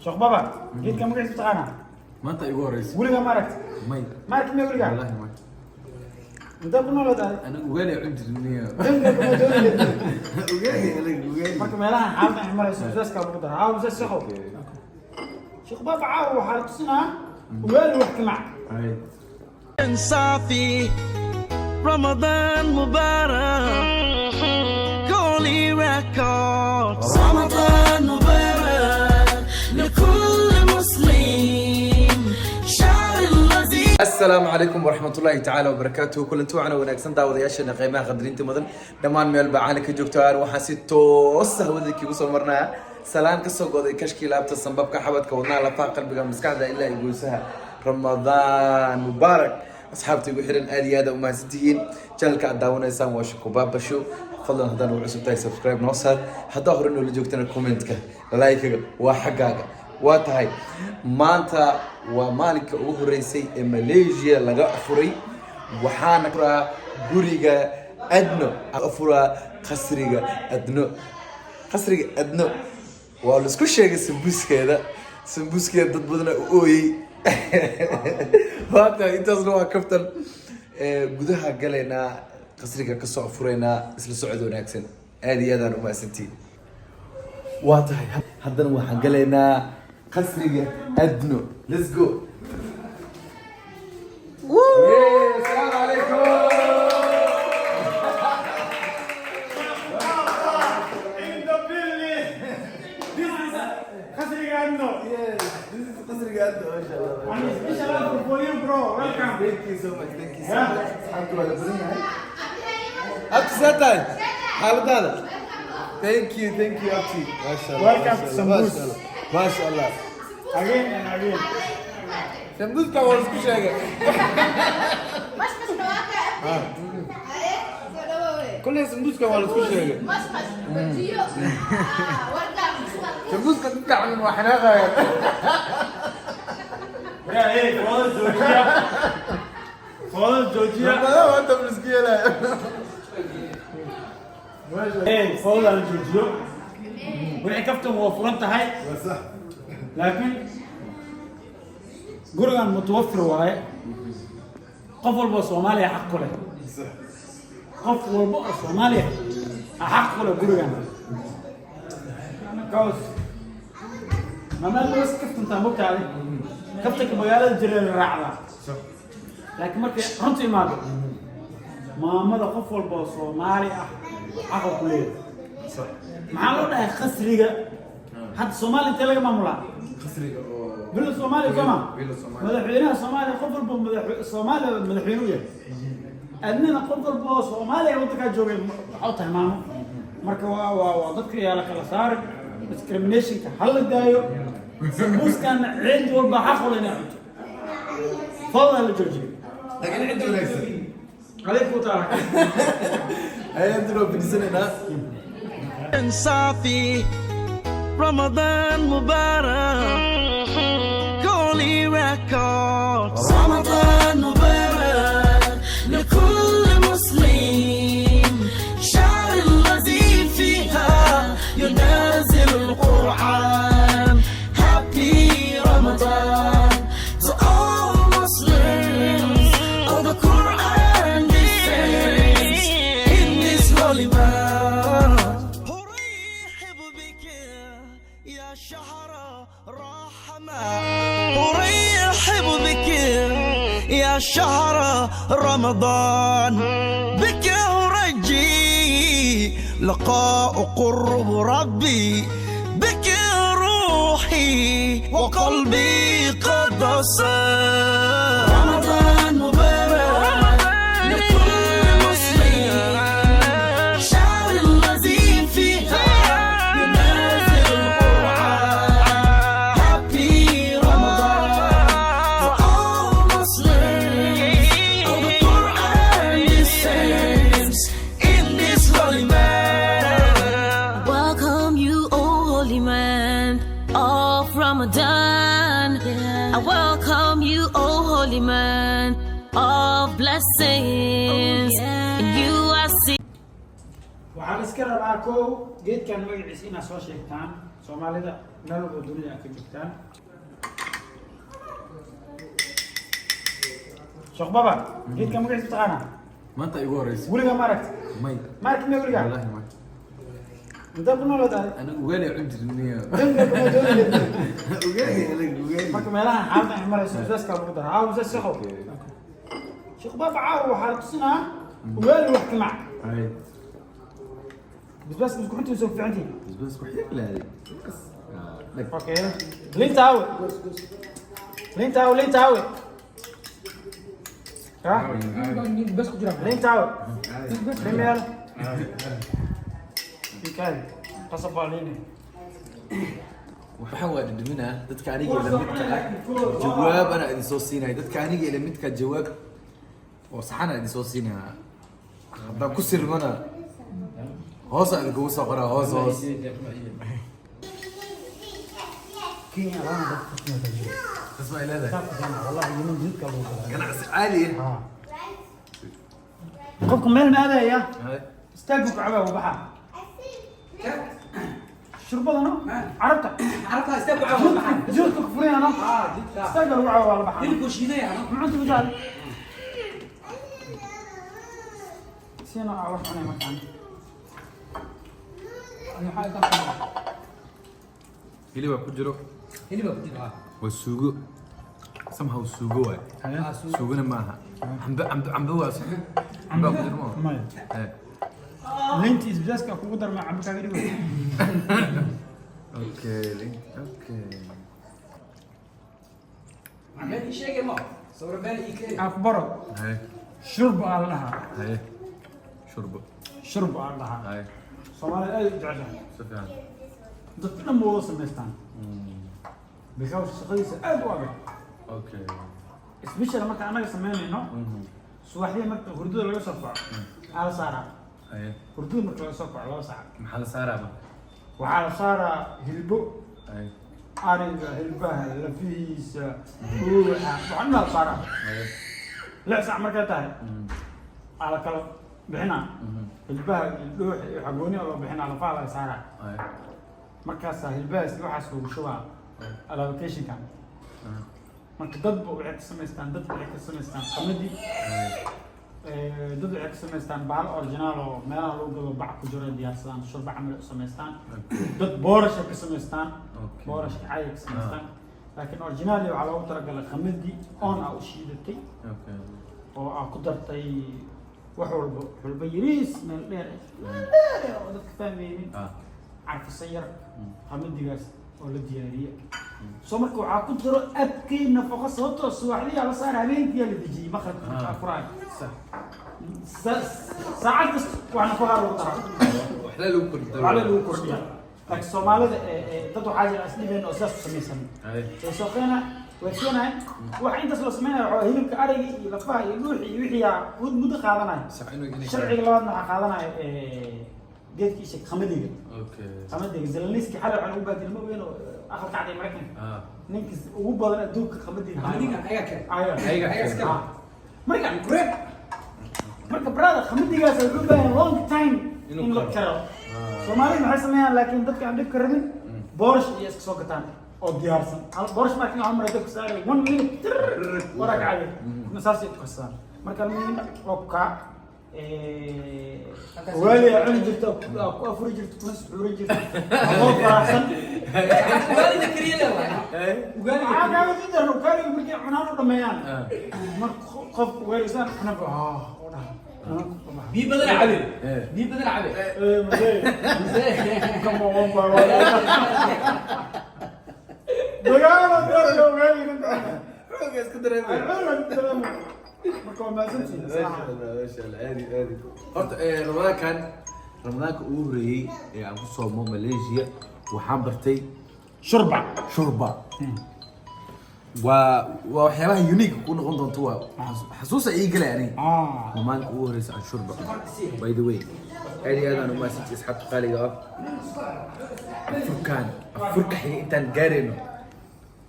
شيخ بابا جيت كم قعدت تقانا ما انت ايوه رئيس قولي ما ركت مي ما ركت ما قولي والله ما انت قلنا له ده انا وقالي عمت الدنيا دمك ما تقولي وقالي marka meelaha xaalada ximar suusaska lagu daro caaw sa shaqo sheekh baba caaw waxa tusina weel wax kama هاي صافي رمضان مبارك قولي ريكورد رمضان مبارك لكل مسلم شهر اللذيذ. السلام عليكم ورحمة الله تعالى وبركاته. كل انتو عنا وناكسن داودياشنا قيمها قدرين تمدن دمان ميل بعانا كجوكتوار وحاسي توسه وديكي وصمرنا سلام كسو قودي كشكي لابتا سنبابك حبتك ودنا لفا قلبك مسكادا إلا يقولسها رمضان مبارك. أصحابتي وحيرن آدي هذا وما ستين جلك أداونا يسام واشكو بابا شو فضلا هدان وعسو تاي سبسكرايب نوصل حتى أخرين اللي جوكتنا كومنتك لايك وحقاقا واتهاي مانتا ومالك أوه رئيسي ماليزيا لغا أفري وحانا كرا غوريغا أدنو أفرا قصريغا أدنو والسكو شيغا سمبوسكي داد بدنا أوي واتهاي انتظروا وكفتن قدها قالينا قصريغا كسو أفرينا اسل سعودو ناكسن آدي يادان وما سنتين واتهاي هدنا وحان قالينا قصريغا أدنو let's go السلام عليكم in the building this is Khasriga Anno قصريغا أدنو ما شاء الله and special offer for you bro welcome thank you so much الحمد لله بدنا أبتي ساتاي حالة هذا thank you أبتي ما شاء الله Welcome to Sambus. ما شاء الله again and again سمبوس كمان اسكو شيء مش مواقع كل سمبوس كمان اسكو شيء مش بجيو ورقة سمبوس كان تطلع من وحناها يا ايه فوز جوجيا لا انت مسكين لا ايه فوز الجوجيو وحي كفتم وفرنت هاي صح لكن قرغان متوفر وهاي قفل بصوماليا حق له قفل بصوماليا حق له قرغان كوس ما بس كفت انت مبت عليه كفتك مقالة جرير الرعلة لكن مركي رنتي ماذا ماما قفل بصوماليا حق له معلومة ده خسرية حتى الصومالي انت لقى مملا خسريغا بلا الصومالي كمان بلا الصومالي مدحوينها الصومالي قفل الصومالي مدحوينوية أننا قفل الصومالي ودك جوجي حوطها ماما مركا وضدك يا لك الأسار discrimination كحل الدايو سمبوس كان عند والبحاق ولا نعمت فضل الجوجي لكن عنده نكسة عليك وطارك هاي عندنا بنسنة صافي رمضان مبارك قولي ريكورد رمضان مبارك لكل مسلم شهر الذي فيها ينزل القرآن Happy Ramadan to all Muslims of the Quran descends in this holy month. أرحب بك يا شهر رحمة أرحب بك يا شهر رمضان بك أرجي لقاء قرب ربي بك روحي وقلبي قد صار رمضان مبارك لكل مسلم شهر الذي فيها ينزل القرآن Happy Ramadan for all Muslims of the Quran descends in this holy man. Welcome you, O holy man of Ramadan. I welcome you, O holy man of blessings. And you I see. وعلى سكر معكو جيت كان مجلس إنا سو شيكتان سومالي دا نلو الدنيا كجيكتان شيخ بابا جيت كان مجلس بتاعنا ما انت ايوه رئيس ولي ما ركت مي ما ركت مي ولي والله ما انت كنا ولا ده انا وقالي عندي الدنيا وقالي marka meelaha xaalada ay marayso isaaska lagu daro aa wasa saxo sheekh baba caaw waxa la tusinaa wali wax kama هاي بس كنت سوف في عندي بس كحيك لا اوكي لين تاوي لين تاوي لين تاوي ها بس كجرا لين تاوي لين يلا في كان قصب علينا waxaan waa dhidhimina dadka aniga ila midka jawaab ana idin soo siinay dadka aniga ila midka jawaab oo saxana idin soo siinaa haddaan ku sirmana hoos aan idinku soo qoraa hoos كينيا انا tasma ilaada والله يمين جدك الله ganacsi caali قفكم مال ما هذا يا ah استاقوا كعبه وبحر شربوا انا عرفتها عرفتها استبقوا عوض بحال جوتك فلين انا استاقوا وعوا ولا بحر تلكوا شيء يعني ما عندي مجال سينا اروح انا مكان انا حاجه كان hilibaa ku jiro اللي بقول لك waa suugo somehow suugo waay suugona maaha cambe waa cambe ku jiro ما eh لينتي اسباسكا كو قدر مع عمك غير okay okay عمال شيء ما صور بالي كده اكبر hay شرب لها hay shurbo شرب لها hay صومالي اي جعجع si fiican dadkana ma wada samaystaan because shaqadiisa aad u adag okay especially marka anaga samaynayno subaxdii marka hurdada laga soo faco ala saaraa hay hurdada marka laga soo faco 2 saac maxaa la saaraa ba waxaa la saaraa hilbo hay ariga hilbaha lafihiisa ruuxa waxaan la saaraa hay 6 saac markay tahay ala kala bixinaa hilbaha dhuuxa iyo xagooni oo bixinaa lafaha la saaraa hay markaas hilbahaas waxaas lagu shubaa allocationka marka dadba waxay ka samaystaan qamadii dad waxay ka samaystaan bahal original oo meelaha lagu gado bac ku jiro diyaarsadaan shurba camal u samaystaan dad boorash ka samaystaan boorash caay ka samaystaan laakiin original waxaa loogu talagalay qamadii on ah u shiidatay okay oo ah ku dartay wax walba yariis meel dheer oo dadka fahmaynin عارف السير قمديgaas oo la diyaariye soo marka waxa ku jiro abkay nafaqo sababtoo subaxdii ala saar habeenkii la dijiyay makhrajka afraad saacad kasta waxna ku haro taraa waxla lagu kordhiyo wala lagu kordhiyo laakiin Soomaalida dad waxa jira asliibeen oo saas sameeysan hay soo qeena waxeenay waxa intaas la sameeyo oo hilibka ariga iyo lafaha iyo dhuuxi iyo wixii muddo qaadanay sax inuu inay sharciga labaadna waxa qaadanay geedkiisa qamadiga okay qamadiga zeleniski xalay waxaan u baadilmo weyn oo aqal kacday Mareykanka ninkiis ugu badan adduunka qamadiga عملينا حاجه كده ayaga marka brother qamadigaas wuxuu u baahan long time in la karo Soomaalidu waxay sameeyaan laakiin dadka aan dhib ka rabin boorash iyo iska soo gataan oo diyaarsan hal boorash markii aan maray dadka saaray 1 minute wara kacay nasaasi ku kasaan marka oo ka والي عندي جبت أفرج جبت كنس حوري جبت الله فرحان وقال لك كريلا وقال لك عاد جدا وكان يقول لي أنا رميان ما خف والي سان أنا بي بدل عبد بي بدل عبد كم هو بابا دعانا دعانا والي روح اسكندر marka ma santi maasha Allah aadi horta ramadaanka ugu horeeyay ee aan ku soomo Malaysia waxaan bartay shurba waa waxyaabaha unique ku noqon doonto waa xasuusa ii galay ani ramadaanka ugu horeeyay aan shurba by the way aadi aadaan uma santi asxaabta qaaliga ah furka xiga intaan gaarayno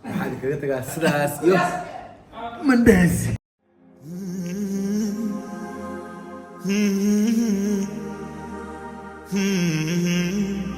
waxaan kaga tagaa sidaas iyo mandaasi Hmm.